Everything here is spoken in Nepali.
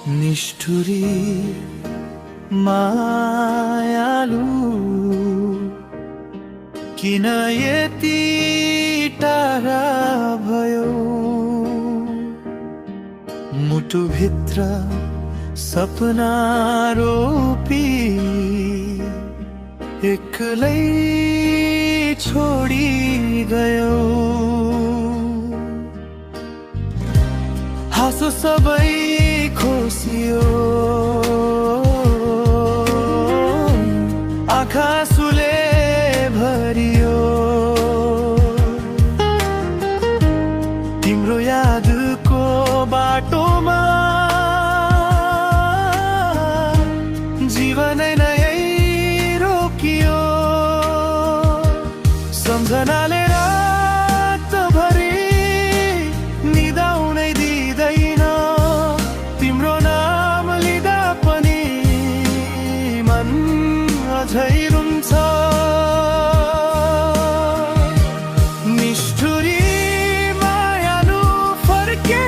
निष्ठुरी मायालु किन यति टाढा भयो मुटुभित्र सपना रोपी एक्लै छोडी गयो हाँसो सबै खोसियो आँखा आँसुले भरियो तिम्रो यादको बाटोमा जीवनै नै रोकियो सम्झनाले रातभरि निद आउनै दिँदैन तिम्रो नाम लिँदा पनि मन अझै रुन्छ निष्ठुरी मायालु फर्के